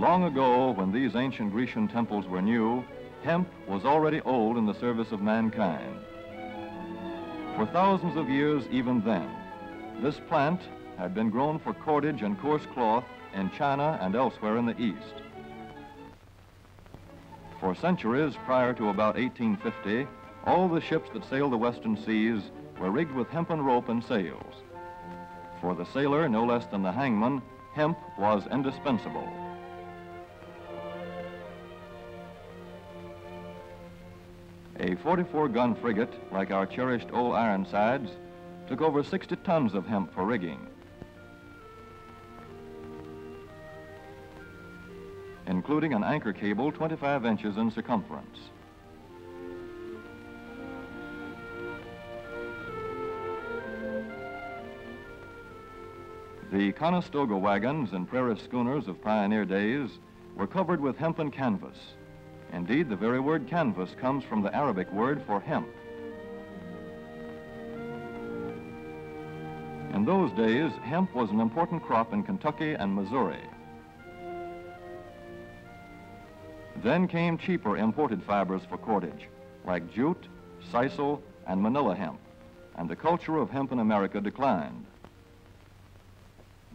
Long ago, when these ancient Grecian temples were new, hemp was already old in the service of mankind. For thousands of years even then, this plant had been grown for cordage and coarse cloth in China and elsewhere in the East. For centuries prior to about 1850, all the ships that sailed the western seas were rigged with hempen rope and sails. For the sailor, no less than the hangman, hemp was indispensable. A 44-gun frigate, like our cherished old Ironsides, took over 60 tons of hemp for rigging. Including an anchor cable 25 inches in circumference. The Conestoga wagons and prairie schooners of pioneer days were covered with hempen canvas. Indeed, the very word canvas comes from the Arabic word for hemp. In those days, hemp was an important crop in Kentucky and Missouri. Then came cheaper imported fibers for cordage, like jute, sisal, and manila hemp, and the culture of hemp in America declined.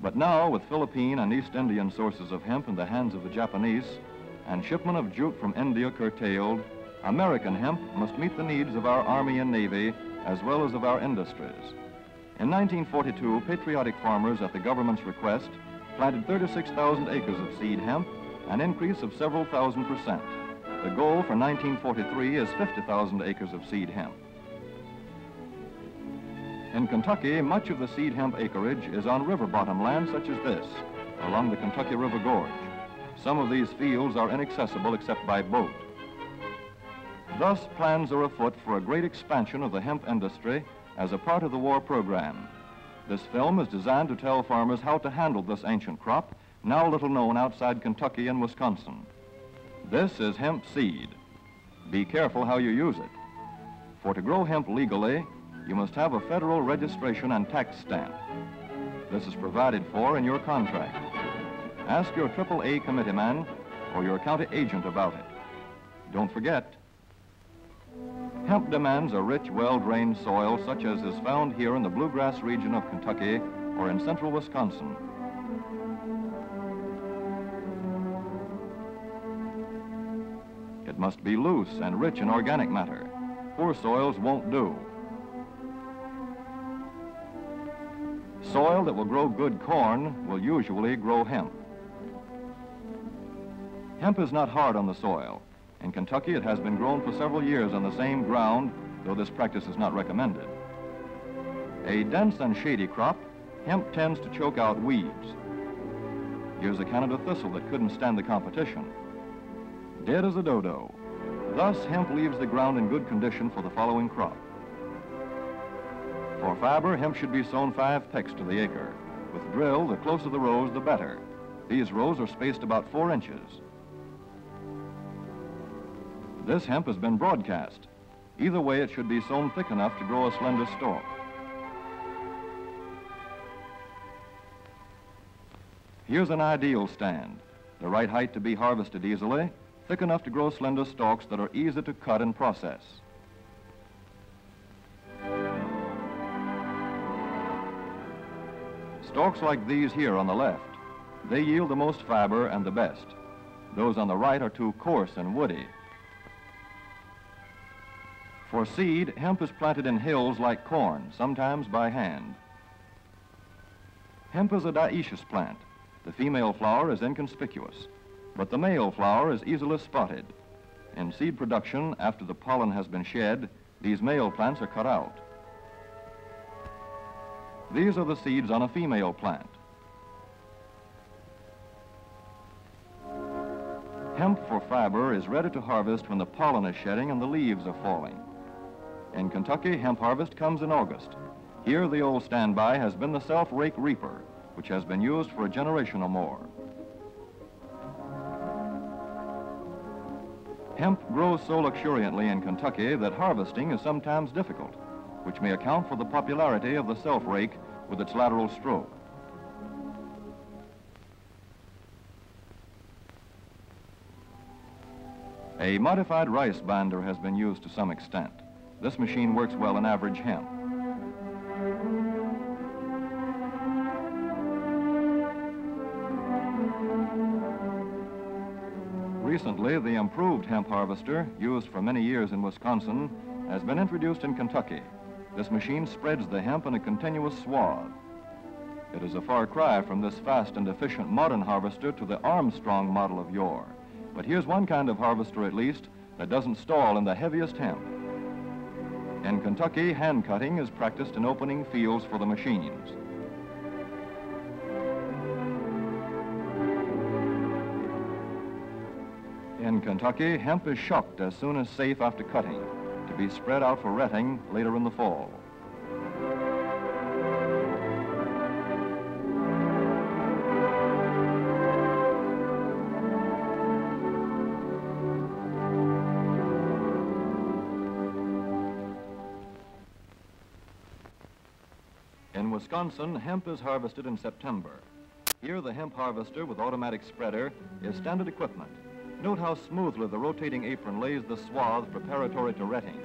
But now, with Philippine and East Indian sources of hemp in the hands of the Japanese, and shipment of jute from India curtailed, American hemp must meet the needs of our Army and Navy as well as of our industries. In 1942, patriotic farmers at the government's request planted 36,000 acres of seed hemp, an increase of several thousand %. The goal for 1943 is 50,000 acres of seed hemp. In Kentucky, much of the seed hemp acreage is on river bottom land such as this, along the Kentucky River Gorge. Some of these fields are inaccessible except by boat. Thus, plans are afoot for a great expansion of the hemp industry as a part of the war program. This film is designed to tell farmers how to handle this ancient crop, now little known outside Kentucky and Wisconsin. This is hemp seed. Be careful how you use it. For to grow hemp legally, you must have a federal registration and tax stamp. This is provided for in your contract. Ask your AAA committeeman or your county agent about it. Don't forget, hemp demands a rich, well-drained soil such as is found here in the bluegrass region of Kentucky or in central Wisconsin. It must be loose and rich in organic matter. Poor soils won't do. Soil that will grow good corn will usually grow hemp. Hemp is not hard on the soil. In Kentucky, it has been grown for several years on the same ground, though this practice is not recommended. A dense and shady crop, hemp tends to choke out weeds. Here's a Canada thistle that couldn't stand the competition. Dead as a dodo. Thus, hemp leaves the ground in good condition for the following crop. For fiber, hemp should be sown 5 pecks to the acre. With drill, the closer the rows, the better. These rows are spaced about 4 inches. This hemp has been broadcast. Either way, it should be sown thick enough to grow a slender stalk. Here's an ideal stand. The right height to be harvested easily, thick enough to grow slender stalks that are easy to cut and process. Stalks like these here on the left, they yield the most fiber and the best. Those on the right are too coarse and woody. For seed, hemp is planted in hills like corn, sometimes by hand. Hemp is a dioecious plant. The female flower is inconspicuous, but the male flower is easily spotted. In seed production, after the pollen has been shed, these male plants are cut out. These are the seeds on a female plant. Hemp for fiber is ready to harvest when the pollen is shedding and the leaves are falling. In Kentucky, hemp harvest comes in August. Here, the old standby has been the self-rake reaper, which has been used for a generation or more. Hemp grows so luxuriantly in Kentucky that harvesting is sometimes difficult, which may account for the popularity of the self-rake with its lateral stroke. A modified rice binder has been used to some extent. This machine works well in average hemp. Recently, the improved hemp harvester, used for many years in Wisconsin, has been introduced in Kentucky. This machine spreads the hemp in a continuous swath. It is a far cry from this fast and efficient modern harvester to the Armstrong model of yore. But here's one kind of harvester, at least, that doesn't stall in the heaviest hemp. In Kentucky, hand cutting is practiced in opening fields for the machines. In Kentucky, hemp is shucked as soon as safe after cutting, to be spread out for retting later in the fall. In Wisconsin, hemp is harvested in September. Here, the hemp harvester with automatic spreader is standard equipment. Note how smoothly the rotating apron lays the swath preparatory to retting.